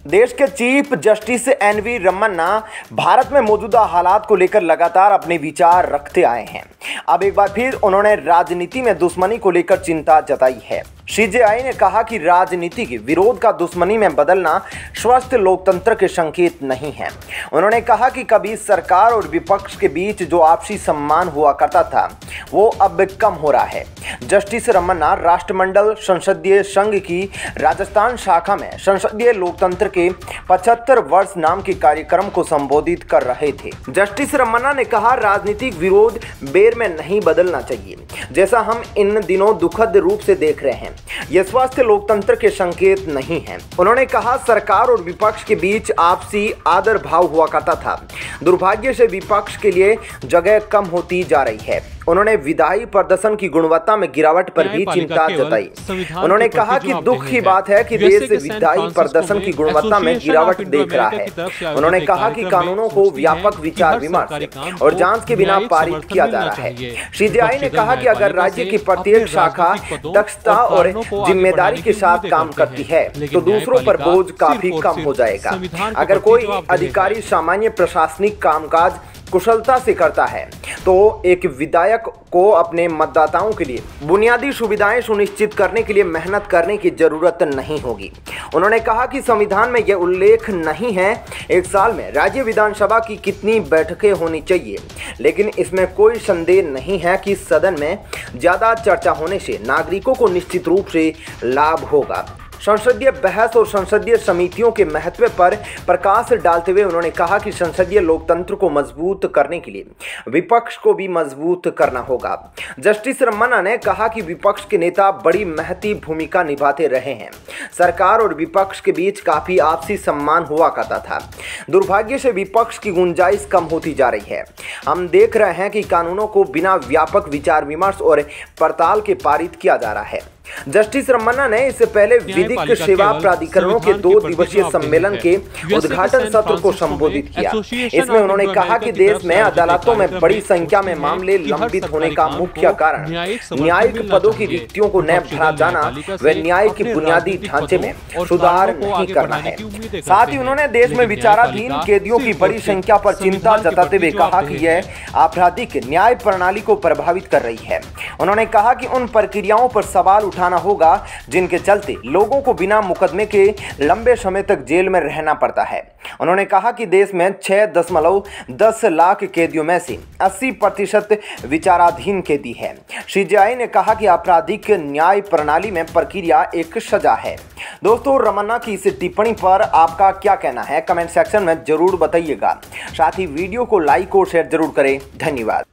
देश के chief justice N V Ramana Bharat में मौजूदा हालात को लेकर लगातार अपने विचार रखते आए हैं। अब एक बार फिर उन्होंने राजनीति में दुश्मनी को लेकर चिंता जताई है। सीजेआई ने कहा कि राजनीति के विरोध का दुश्मनी में बदलना स्वस्थ लोकतंत्र के संकेत नहीं है। उन्होंने कहा कि कभी सरकार और विपक्ष के बीच जो आपसी सम्मान हुआ करता था वो अब कम हो रहा है। जस्टिस रमन्ना राष्ट्रमंडल संसदीय संघ की राजस्थान शाखा में संसदीय लोकतंत्र के 75 वर्ष नाम के कार्यक्रम को संबोधित कर रहे थे। जस्टिस रमन्ना ने कहा, राजनीतिक विरोध बेर में नहीं बदलना चाहिए, जैसा हम इन दिनों दुखद रूप से देख रहे हैं। यह स्वस्थ लोकतंत्र के संकेत नहीं है। उन्होंने कहा, सरकार और विपक्ष के बीच आपसी आदर भाव हुआ करता था। दुर्भाग्य से विपक्ष के लिए जगह कम होती जा रही है। उन्होंने विधायी प्रदर्शन की गुणवत्ता में गिरावट पर भी चिंता जताई। उन्होंने कहा कि दुख की बात है कि देश विधायी प्रदर्शन की गुणवत्ता में गिरावट देख रहा है। उन्होंने कहा कि कानूनों को व्यापक विचार विमर्श और जांच के बिना पारित किया जा रहा है। सीजेआई ने कहा कि अगर राज्य की प्रत्येक शाखा दक्षता और जिम्मेदारी के साथ काम करती है तो दूसरों पर बोझ काफी कम हो जाएगा। अगर कोई अधिकारी सामान्य प्रशासनिक कामकाज कुशलता से करता है तो एक विधायक को अपने मतदाताओं के लिए बुनियादी सुविधाएं सुनिश्चित करने के लिए मेहनत करने की जरूरत नहीं होगी। उन्होंने कहा कि संविधान में यह उल्लेख नहीं है एक साल में राज्य विधानसभा की कितनी बैठकें होनी चाहिए, लेकिन इसमें कोई संदेह नहीं है कि सदन में ज्यादा चर्चा होने से नागरिकों को निश्चित रूप से लाभ होगा। संसदीय बहस और संसदीय समितियों के महत्व पर प्रकाश डालते हुए उन्होंने कहा कि संसदीय लोकतंत्र को मजबूत करने के लिए विपक्ष को भी मजबूत करना होगा। जस्टिस रमन्ना ने कहा कि विपक्ष के नेता बड़ी महती भूमिका निभाते रहे हैं। सरकार और विपक्ष के बीच काफी आपसी सम्मान हुआ करता था। दुर्भाग्य से विपक्ष की गुंजाइश कम होती जा रही है। हम देख रहे हैं कि कानूनों को बिना व्यापक विचार विमर्श और पड़ताल के पारित किया जा रहा है। जस्टिस रमन्ना ने इससे पहले विधिक सेवा प्राधिकरणों के 2 दिवसीय सम्मेलन के उद्घाटन सत्र को संबोधित किया। इसमें उन्होंने कहा कि देश में अदालतों में बड़ी संख्या में मामले लंबित होने का मुख्य कारण न्यायिक पदों की रिक्तियों को न भरा जाना व न्याय के बुनियादी ढांचे में सुधार नहीं करना है। साथ ही उन्होंने देश में विचाराधीन कैदियों की बड़ी संख्या पर चिंता जताते हुए कहा कि यह आपराधिक न्याय प्रणाली को प्रभावित कर रही है। उन्होंने कहा कि उन प्रक्रियाओं पर सवाल उठाना होगा जिनके चलते लोगों को बिना मुकदमे के लंबे समय तक जेल में रहना पड़ता है। उन्होंने कहा कि देश में 6.10 लाख कैदियों में से 80% विचाराधीन कैदी है। सीजेआई ने कहा कि आपराधिक न्याय प्रणाली में प्रक्रिया एक सजा है। दोस्तों, रमन्ना की इस टिप्पणी पर आपका क्या कहना है कमेंट सेक्शन में जरूर बताइएगा। साथ ही वीडियो को लाइक और शेयर जरूर करें। धन्यवाद।